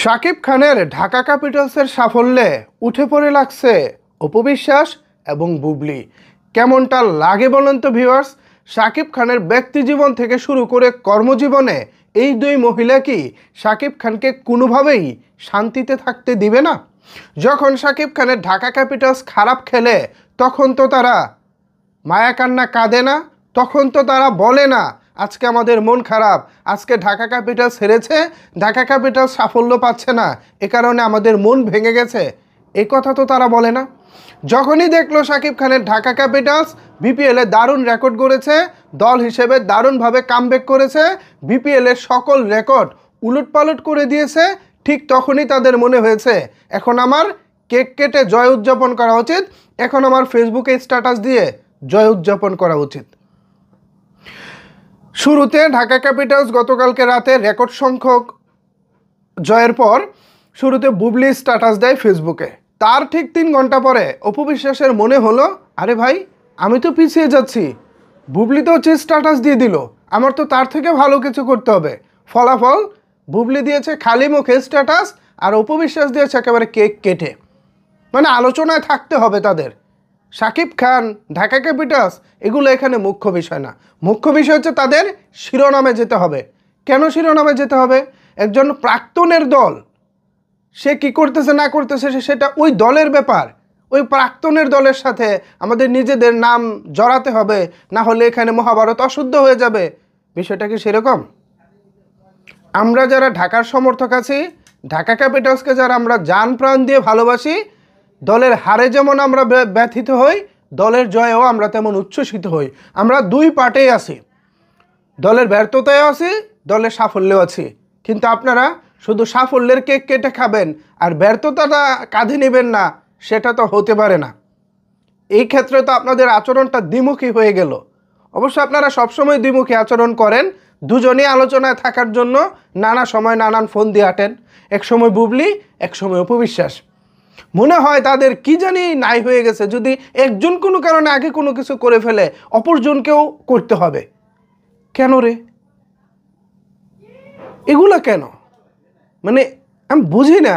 শাকিব খানের ঢাকা ক্যাপিটালসের সাফল্যে উঠে পড়ে লাগছে অপু বিশ্বাস এবং বুবলি। কেমনটা লাগে বলেন তো ভিউয়ার্স? শাকিব খানের ব্যক্তিজীবন থেকে শুরু করে কর্মজীবনে এই দুই মহিলা কি শাকিব খানকে কোনোভাবেই শান্তিতে থাকতে দিবে না? যখন শাকিব খানের ঢাকা ক্যাপিটালস খারাপ খেলে তখন তো তারা মায়া কান্না কাঁদে না, তখন তো তারা বলে না আজকে আমাদের মন খারাপ, আজকে ঢাকা ক্যাপিটালস হেরেছে, ঢাকা ক্যাপিটালস সাফল্য পাচ্ছে না, এ কারণে আমাদের মন ভেঙে গেছে, এই কথা তো তারা বলে না। যখনই দেখলো শাকিব খানের ঢাকা ক্যাপিটালস বিপিএলে দারুণ রেকর্ড করেছে, দল হিসেবে দারুণভাবে কামব্যাক করেছে, বিপিএলের সকল রেকর্ড উলটপালট করে দিয়েছে, ঠিক তখনই তাদের মনে হয়েছে এখন আমার কেক কেটে জয় উদযাপন করা উচিত, এখন আমার ফেসবুকে স্ট্যাটাস দিয়ে জয় উদযাপন করা উচিত। শুরুতে ঢাকা ক্যাপিটালস গতকালকে রাতে রেকর্ড সংখ্যক জয়ের পর শুরুতে বুবলি স্ট্যাটাস দেয় ফেসবুকে। তার ঠিক 3 ঘন্টা পরে অপু বিশ্বাসের মনে হলো আরে ভাই, আমি তো পিছিয়ে যাচ্ছি, বুবলি তো হচ্ছে স্ট্যাটাস দিয়ে দিল, আমার তো তার থেকে ভালো কিছু করতে হবে। ফলাফল বুবলি দিয়েছে খালি মুখে স্ট্যাটাস আর অপু বিশ্বাস দিয়েছে একেবারে কেক কেটে। মানে আলোচনায় থাকতে হবে তাদের। শাকিব খান, ঢাকা ক্যাপিটালস এগুলো এখানে মুখ্য বিষয় না, মুখ্য বিষয় হচ্ছে তাদের শিরোনামে যেতে হবে। কেন শিরোনামে যেতে হবে? একজন প্রাক্তনের দল, সে কি করতেছে না করতেছে সেটা ওই দলের ব্যাপার, ওই প্রাক্তনের দলের সাথে আমাদের নিজেদের নাম জড়াতে হবে, না হলে এখানে মহাভারত অশুদ্ধ হয়ে যাবে। বিষয়টা কি সেরকম? আমরা যারা ঢাকার সমর্থক আছি, ঢাকা ক্যাপিটালসকে যারা আমরা জান প্রাণ দিয়ে ভালোবাসি, দলের হারে যেমন আমরা ব্যথিত হই, দলের জয়েও আমরা তেমন উচ্ছ্বসিত হই। আমরা দুই পার্টেই আছি, দলের ব্যর্থতায়ও আছি, দলের সাফল্যেও আছি। কিন্তু আপনারা শুধু সাফল্যের কেক কেটে খাবেন আর ব্যর্থতাটা কাঁধে নেবেন না, সেটা তো হতে পারে না। এই ক্ষেত্রে তো আপনাদের আচরণটা দ্বিমুখী হয়ে গেল। অবশ্য আপনারা সবসময় দ্বিমুখী আচরণ করেন, দুজনেই আলোচনায় থাকার জন্য নানা সময় নানান ফোন দিয়ে আটেন, এক সময় বুবলি, এক সময় অপু বিশ্বাস। মনে হয় তাদের কি জানি নাই হয়ে গেছে, যদি একজন কোনো কারণে আগে কোনো কিছু করে ফেলে অপরজনকেও করতে হবে। কেন রে এগুলো কেন? মানে আমি বুঝি না,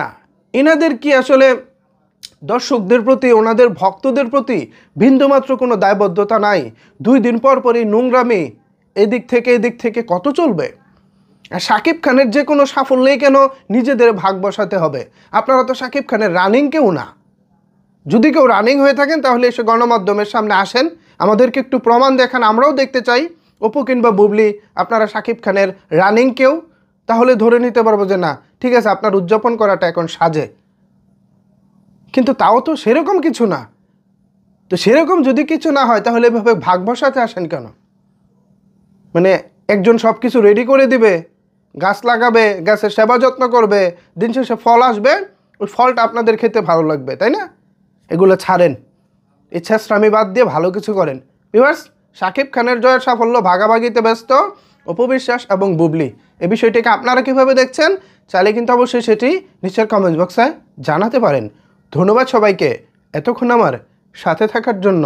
এনাদের কি আসলে দর্শকদের প্রতি, ওনাদের ভক্তদের প্রতি বিন্দুমাত্র কোনো দায়বদ্ধতা নাই? 2 দিন পর পরই নোংরামি এদিক থেকে কত চলবে? আর শাকিব খানের যে কোনো সাফল্যেই কেন নিজেদের ভাগ বসাতে হবে? আপনারা তো শাকিব খানের রানিং কেউ না। যদি কেউ রানিং হয়ে থাকেন তাহলে এসে গণমাধ্যমের সামনে আসেন, আমাদেরকে একটু প্রমাণ দেখান, আমরাও দেখতে চাই অপু কিংবা বুবলি আপনারা শাকিব খানের রানিং কেউ, তাহলে ধরে নিতে পারবো যে না ঠিক আছে আপনার উদযাপন করাটা এখন সাজে। কিন্তু তাও তো সেরকম কিছু না। তো সেরকম যদি কিছু না হয় তাহলে এভাবে ভাগ বসাতে আসেন কেন? মানে একজন সব কিছু রেডি করে দিবে, গাছ লাগাবে, গাছের সেবা যত্ন করবে, দিন শেষে ফল আসবে, ওই ফলটা আপনাদের খেতে ভালো লাগবে, তাই না? এগুলো ছাড়েন, ইচ্ছাশ্রামী বাদ দিয়ে ভালো কিছু করেন। ভিউয়ার্স, শাকিব খানের জয়ের সাফল্য ভাগাভাগিতে ব্যস্ত অপু বিশ্বাস এবং বুবলি। এই বিষয়টিকে আপনারা কীভাবে দেখছেন চাইলে কিন্তু অবশ্যই সেটি নিচের কমেন্ট বক্সে জানাতে পারেন। ধন্যবাদ সবাইকে এতক্ষণ আমার সাথে থাকার জন্য।